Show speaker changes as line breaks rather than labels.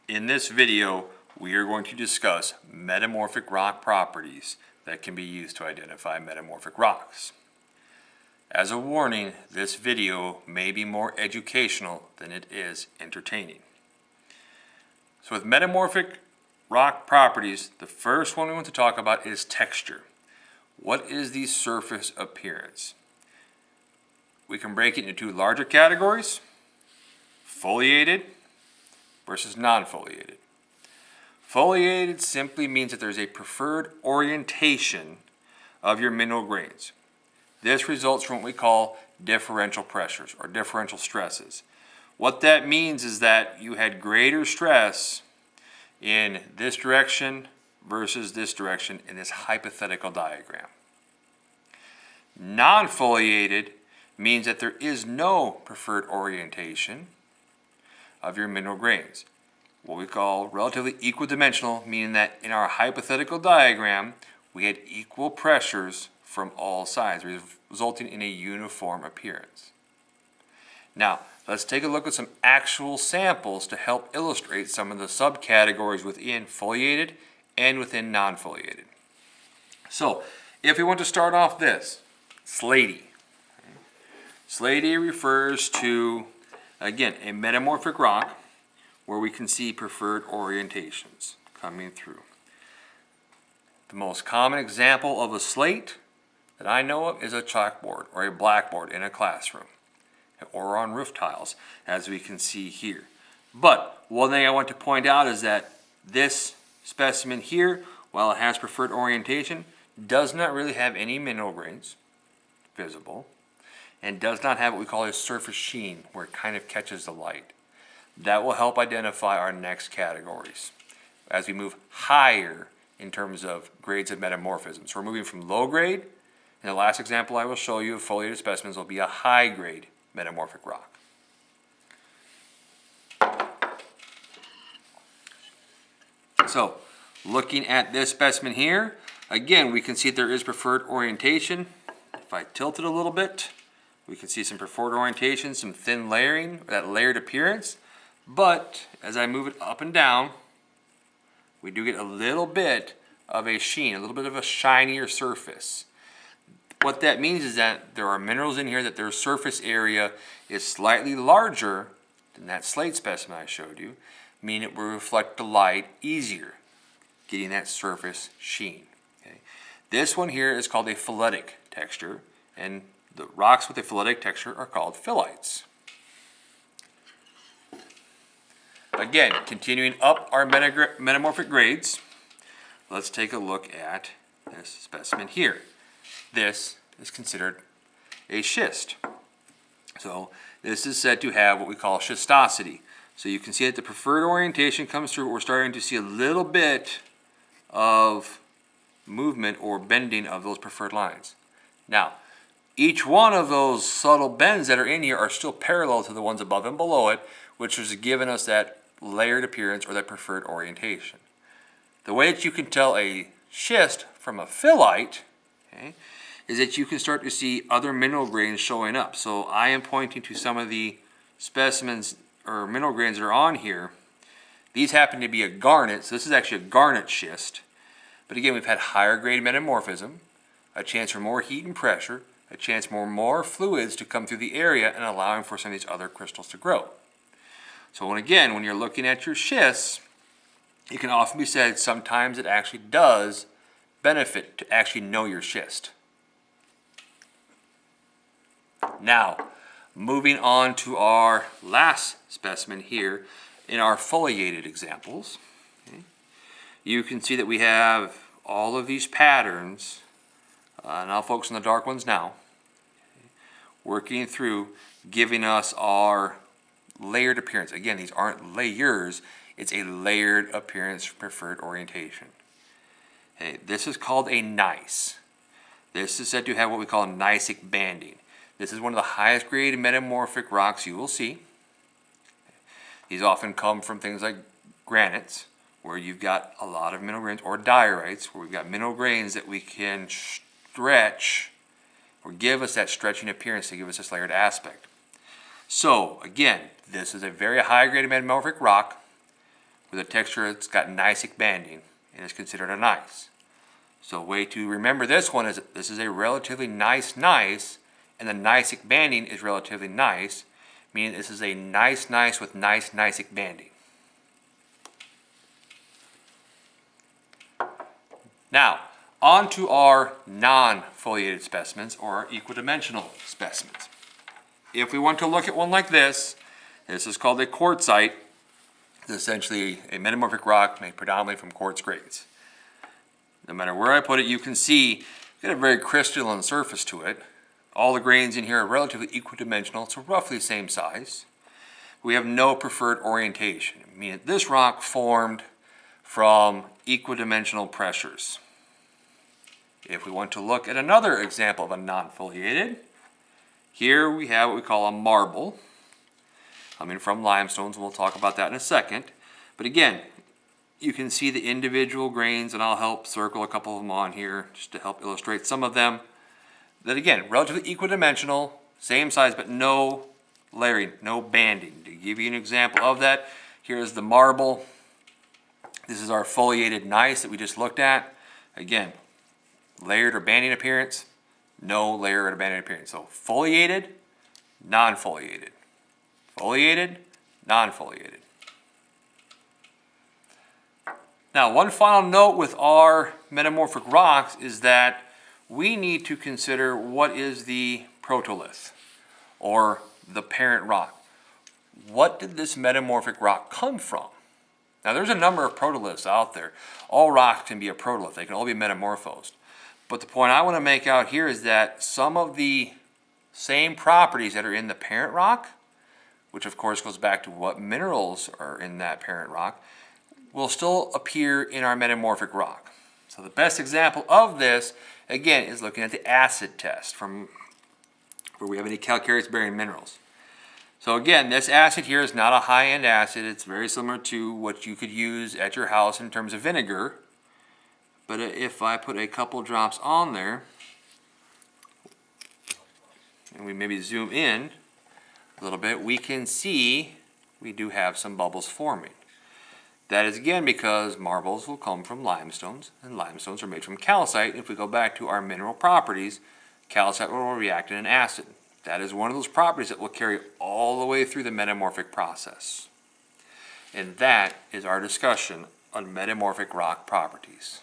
In this video, we are going to discuss metamorphic rock properties that can be used to identify metamorphic rocks. As a warning, this video may be more educational than it is entertaining. So with metamorphic rock properties, the first one we want to talk about is texture. What is the surface appearance? We can break it into two larger categories: foliated versus non-foliated. Foliated simply means that there's a preferred orientation of your mineral grains. This results from what we call differential pressures or differential stresses. What that means is that you had greater stress in this direction versus this direction in this hypothetical diagram. Non-foliated means that there is no preferred orientation of your mineral grains. What we call relatively equidimensional, meaning that in our hypothetical diagram, we had equal pressures from all sides, resulting in a uniform appearance. Now, let's take a look at some actual samples to help illustrate some of the subcategories within foliated and within non-foliated. So, if we want to start off this, slaty. Slaty refers to, again, a metamorphic rock where we can see preferred orientations coming through. The most common example of a slate that I know of is a chalkboard or a blackboard in a classroom or on roof tiles, as we can see here. But one thing I want to point out is that this specimen here, while it has preferred orientation, does not really have any mineral grains visible, and does not have what we call a surface sheen, where it kind of catches the light. That will help identify our next categories as we move higher in terms of grades of metamorphism. So we're moving from low grade, and the last example I will show you of foliated specimens will be a high grade metamorphic rock. So looking at this specimen here, again, we can see that there is preferred orientation. If I tilt it a little bit, we can see some preferred orientation, some thin layering, that layered appearance. But as I move it up and down, we do get a little bit of a sheen, a little bit of a shinier surface. What that means is that there are minerals in here that their surface area is slightly larger than that slate specimen I showed you, meaning it will reflect the light easier, getting that surface sheen. Okay. This one here is called a phylitic texture, and the rocks with a phylitic texture are called phyllites. Again, continuing up our metamorphic grades, let's take a look at this specimen here. This is considered a schist. So this is said to have what we call schistosity. So you can see that the preferred orientation comes through. We're starting to see a little bit of movement or bending of those preferred lines. Now, each one of those subtle bends that are in here are still parallel to the ones above and below it, which has given us that layered appearance or that preferred orientation. The way that you can tell a schist from a phyllite, okay, is that you can start to see other mineral grains showing up. So I am pointing to some of the specimens or mineral grains that are on here. These happen to be a garnet, so this is actually a garnet schist. But again, we've had higher grade metamorphism, a chance for more heat and pressure, a chance for more fluids to come through the area and allowing for some of these other crystals to grow. So when you're looking at your schists, it can often be said sometimes it actually does benefit to actually know your schist. Now, moving on to our last specimen here in our foliated examples, okay, you can see that we have all of these patterns, and I'll focus on the dark ones now, okay, working through giving us our layered appearance. Again, these aren't layers, it's a layered appearance preferred orientation. Okay, this is called a gneiss. This is said to have what we call gneissic banding. This is one of the highest grade metamorphic rocks you will see. These often come from things like granites, where you've got a lot of mineral grains, or diorites, where we've got mineral grains that we can stretch or give us that stretching appearance to give us this layered aspect. So again, this is a very high grade metamorphic rock with a texture that's got gneissic banding and is considered a gneiss. So a way to remember this one is that this is a relatively nice gneiss, and the gneissic banding is relatively nice, meaning this is a nice gneiss with nice gneissic banding. Now, on to our non-foliated specimens, or our equidimensional specimens. If we want to look at one like this is called a quartzite. It's essentially a metamorphic rock made predominantly from quartz grains. No matter where I put it, you can see it's got a very crystalline surface to it. All the grains in here are relatively equidimensional, so roughly the same size. We have no preferred orientation, meaning this rock formed from equidimensional pressures. If we want to look at another example of a non-foliated, here we have what we call a marble, coming from limestones, and we'll talk about that in a second. But again, you can see the individual grains, and I'll help circle a couple of them on here just to help illustrate some of them. That again, relatively equidimensional, same size, but no layering, no banding. To give you an example of that, here is the marble. This is our foliated gneiss that we just looked at. Again, layered or banding appearance, no layer or banding appearance. So foliated, non-foliated. Foliated, non-foliated. Now, one final note with our metamorphic rocks is that we need to consider what is the protolith, or the parent rock. What did this metamorphic rock come from? Now, there's a number of protoliths out there. All rocks can be a protolith. They can all be metamorphosed. But the point I want to make out here is that some of the same properties that are in the parent rock, which of course goes back to what minerals are in that parent rock, will still appear in our metamorphic rock. So the best example of this, again, is looking at the acid test from where we have any calcareous bearing minerals. So again, this acid here is not a high-end acid. It's very similar to what you could use at your house in terms of vinegar. But if I put a couple drops on there, and we maybe zoom in a little bit, we can see we do have some bubbles forming. That is again because marbles will come from limestones, and limestones are made from calcite. If we go back to our mineral properties, calcite will react in an acid. That is one of those properties that will carry all the way through the metamorphic process. And that is our discussion on metamorphic rock properties.